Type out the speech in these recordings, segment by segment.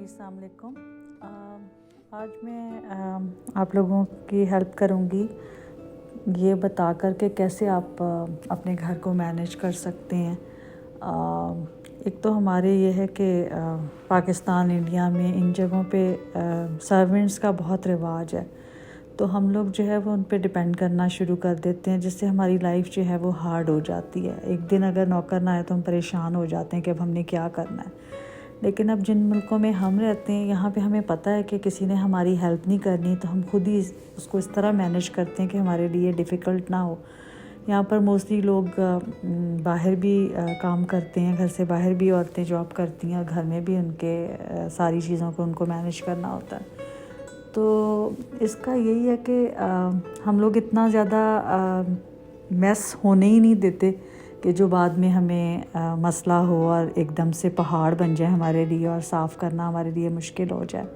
अस्सलाम वालेकुम। आज मैं आप लोगों की हेल्प करूँगी ये बता कर के कैसे आप अपने घर को मैनेज कर सकते हैं। एक तो हमारे ये है कि पाकिस्तान इंडिया में इन जगहों पे सर्वेंट्स का बहुत रिवाज है, तो हम लोग जो है वो उन पे डिपेंड करना शुरू कर देते हैं, जिससे हमारी लाइफ जो है वो हार्ड हो जाती है। एक दिन अगर नौकर ना आए तो हम परेशान हो जाते हैं कि अब हमने क्या करना है। लेकिन अब जिन मुल्कों में हम रहते हैं यहाँ पे हमें पता है कि किसी ने हमारी हेल्प नहीं करनी, तो हम खुद ही उसको इस तरह मैनेज करते हैं कि हमारे लिए डिफ़िकल्ट ना हो। यहाँ पर मोस्टली लोग बाहर भी काम करते हैं, घर से बाहर भी औरतें जॉब करती हैं और घर में भी उनके सारी चीज़ों को उनको मैनेज करना होता है। तो इसका यही है कि हम लोग इतना ज़्यादा मैस होने ही नहीं देते कि जो बाद में हमें मसला हो और एकदम से पहाड़ बन जाए हमारे लिए और साफ़ करना हमारे लिए मुश्किल हो जाए।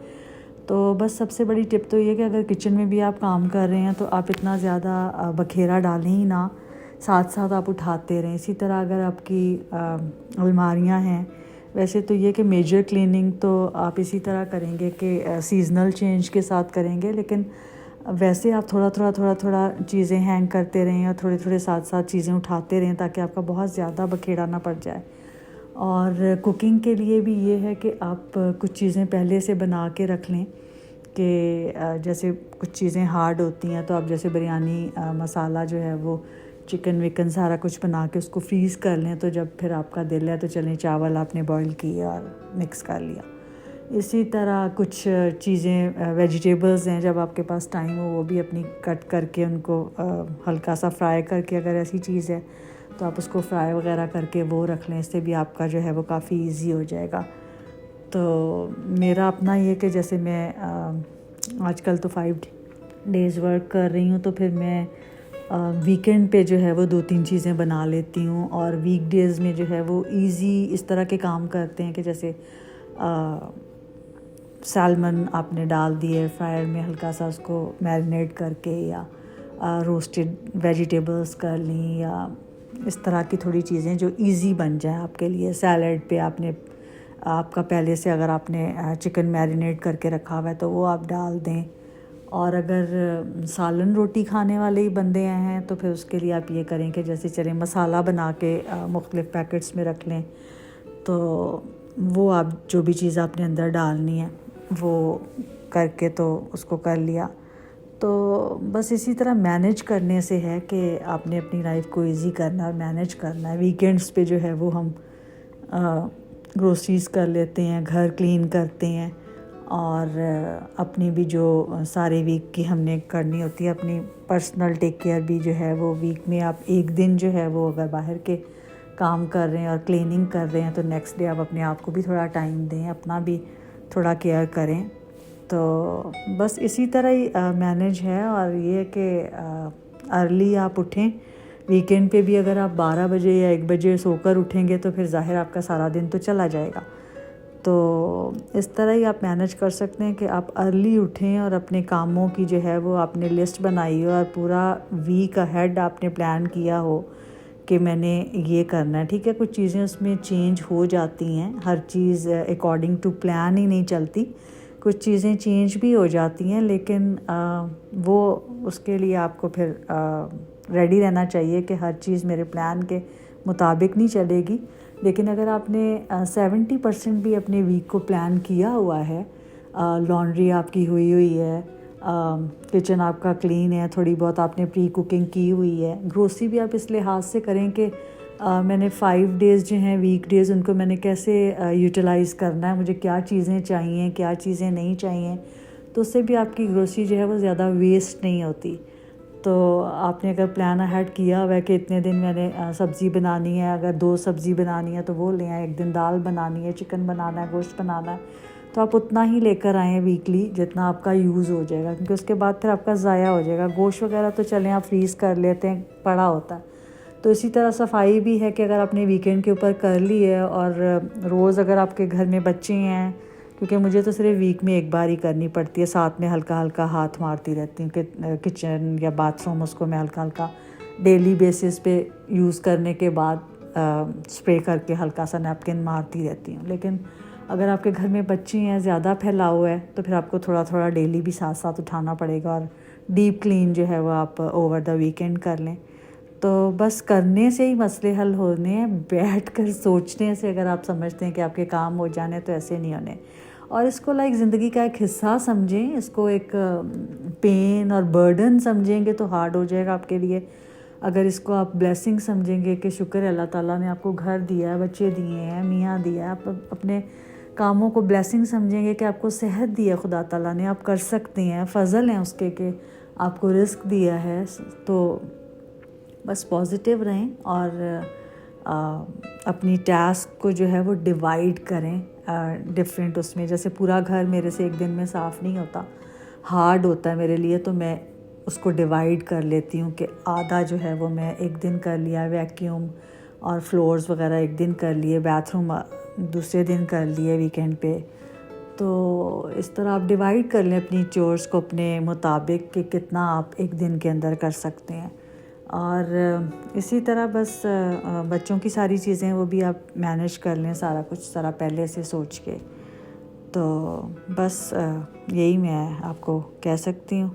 तो बस सबसे बड़ी टिप तो ये कि अगर किचन में भी आप काम कर रहे हैं तो आप इतना ज़्यादा बखेरा डालें ही ना, साथ साथ आप उठाते रहें। इसी तरह अगर आपकी अलमारियाँ हैं, वैसे तो ये कि मेजर क्लीनिंग तो आप इसी तरह करेंगे कि सीज़नल चेंज के साथ करेंगे, लेकिन वैसे आप थोड़ा चीज़ें हैंग करते रहें और थोड़े साथ साथ चीज़ें उठाते रहें ताकि आपका बहुत ज़्यादा बखेड़ा ना पड़ जाए। और कुकिंग के लिए भी ये है कि आप कुछ चीज़ें पहले से बना के रख लें कि जैसे कुछ चीज़ें हार्ड होती हैं तो आप जैसे बिरयानी मसाला जो है वो चिकन विकन सारा कुछ बना के उसको फ्रीज़ कर लें, तो जब फिर आपका दिल है तो चलें चावल आपने बॉईल किए और मिक्स कर लिया। इसी तरह कुछ चीज़ें वेजिटेबल्स हैं, जब आपके पास टाइम हो वो भी अपनी कट करके उनको हल्का सा फ्राई करके, अगर ऐसी चीज़ है तो आप उसको फ्राई वगैरह करके वो रख लें, इससे भी आपका जो है वो काफ़ी इजी हो जाएगा। तो मेरा अपना ये कि जैसे मैं आजकल तो 5 डेज़ वर्क कर रही हूँ, तो फिर मैं वीकेंड पे जो है वो 2-3 चीज़ें बना लेती हूँ, और वीक डेज़ में जो है वो इजी इस तरह के काम करते हैं कि जैसे सैल्मन आपने डाल दिए फ्रायर में, हल्का सा उसको मैरिनेट करके, या रोस्टेड वेजिटेबल्स कर ली, या इस तरह की थोड़ी चीज़ें जो इजी बन जाए आपके लिए। सैलड पे आपका पहले से अगर आपने चिकन मैरिनेट करके रखा हुआ है तो वो आप डाल दें। और अगर सालन रोटी खाने वाले ही बंदे हैं तो फिर उसके लिए आप ये करें कि जैसे चलें मसाला बना के मुख्तलिफ़ पैकेट्स में रख लें, तो वो आप जो भी चीज़ आपने अंदर डालनी है वो करके तो उसको कर लिया। तो बस इसी तरह मैनेज करने से है कि आपने अपनी लाइफ को इजी करना है और मैनेज करना है। वीकेंड्स पे जो है वो हम ग्रोसरीज़ कर लेते हैं, घर क्लीन करते हैं, और अपनी भी जो सारे वीक की हमने करनी होती है अपनी पर्सनल टेक केयर भी जो है वो वीक में आप एक दिन जो है वो अगर बाहर के काम कर रहे हैं और क्लीनिंग कर रहे हैं तो नेक्स्ट डे आप अपने आप को भी थोड़ा टाइम दें, अपना भी थोड़ा केयर करें। तो बस इसी तरह ही मैनेज है। और ये कि अर्ली आप उठें। वीकेंड पे भी अगर आप 12 बजे या 1 बजे सोकर उठेंगे तो फिर ज़ाहिर आपका सारा दिन तो चला जाएगा। तो इस तरह ही आप मैनेज कर सकते हैं कि आप अर्ली उठें और अपने कामों की जो है वो आपने लिस्ट बनाई हो और पूरा वीक अहेड आपने प्लान किया हो कि मैंने ये करना है। ठीक है, कुछ चीज़ें उसमें चेंज हो जाती हैं, हर चीज़ अकॉर्डिंग टू प्लान ही नहीं चलती, कुछ चीज़ें चेंज भी हो जाती हैं, लेकिन वो उसके लिए आपको फिर रेडी रहना चाहिए कि हर चीज़ मेरे प्लान के मुताबिक नहीं चलेगी। लेकिन अगर आपने 70% भी अपने वीक को प्लान किया हुआ है, लॉन्ड्री आपकी हुई है, किचन आपका क्लीन है, थोड़ी बहुत आपने प्री कुकिंग की हुई है, ग्रोसरी भी आप इस लिहाज से करें कि मैंने 5 डेज़ जो हैं वीक डेज़ उनको मैंने कैसे यूटिलाइज़ करना है, मुझे क्या चीज़ें चाहिए क्या चीज़ें नहीं चाहिए, तो उससे भी आपकी ग्रोसरी जो है वो ज़्यादा वेस्ट नहीं होती। तो आपने अगर प्लान अहेड किया हुआ है कि इतने दिन मैंने सब्ज़ी बनानी है, अगर 2 सब्ज़ी बनानी है तो वो ले आएँ, एक दिन दाल बनानी है, चिकन बनाना है, गोश्त बनाना है, तो आप उतना ही लेकर आएँ वीकली जितना आपका यूज़ हो जाएगा, क्योंकि उसके बाद फिर आपका ज़ाया हो जाएगा। गोश्त वगैरह तो चलें आप फ्रीज़ कर लेते हैं, पड़ा होता है। तो इसी तरह सफाई भी है कि अगर आपने वीकेंड के ऊपर कर ली है, और रोज़ अगर आपके घर में बच्चे हैं, क्योंकि मुझे तो सिर्फ वीक में एक बार ही करनी पड़ती है, साथ में हल्का हल्का हाथ मारती रहती हूँ कि किचन या बाथरूम उसको मैं हल्का हल्का डेली बेसिस पे यूज़ करने के बाद स्प्रे करके हल्का सा नैपकिन मारती रहती हूँ। लेकिन اگر آپ کے گھر میں بچے ہیں، زیادہ پھیلاؤ ہے، تو پھر آپ کو تھوڑا تھوڑا ڈیلی بھی ساتھ ساتھ اٹھانا پڑے گا، اور ڈیپ کلین جو ہے وہ آپ اوور دا ویکینڈ کر لیں۔ تو بس کرنے سے ہی مسئلے حل ہونے ہیں، بیٹھ کر سوچنے سے اگر آپ سمجھتے ہیں کہ آپ کے کام ہو جانے تو ایسے نہیں ہونے۔ اور اس کو زندگی کا ایک حصہ سمجھیں، اس کو ایک پین اور برڈن سمجھیں گے تو ہارڈ ہو جائے گا آپ کے لیے۔ اگر اس کو آپ بلیسنگ سمجھیں گے کہ شکر ہے اللہ تعالیٰ نے آپ کو گھر دیا ہے، بچے دیے ہیں، میاں دیا ہے، آپ اپنے کاموں کو بلیسنگ سمجھیں گے کہ آپ کو صحت دی ہے خدا تعالیٰ نے، آپ کر سکتے ہیں، فضل ہیں اس کے کہ آپ کو رزق دیا ہے، تو بس پازیٹیو رہیں اور اپنی ٹاسک کو جو ہے وہ ڈیوائیڈ کریں ڈفرینٹ اس میں۔ جیسے پورا گھر میرے سے ایک دن میں صاف نہیں ہوتا، ہارڈ ہوتا ہے میرے لیے، تو میں اس کو ڈیوائیڈ کر لیتی ہوں کہ آدھا جو ہے وہ میں ایک دن کر لیا، ویکیوم اور فلورز وغیرہ ایک دن کر لیے، بیتھ روم دوسرے دن کر لیے ویکینڈ پہ۔ تو اس طرح آپ ڈیوائیڈ کر لیں اپنی چورس کو اپنے مطابق کہ کتنا آپ ایک دن کے اندر کر سکتے ہیں۔ اور اسی طرح بس بچوں کی ساری چیزیں وہ بھی آپ مینیج کر لیں، سارا کچھ ذرا پہلے سے سوچ کے۔ تو بس یہی میں آپ کو کہہ سکتی ہوں۔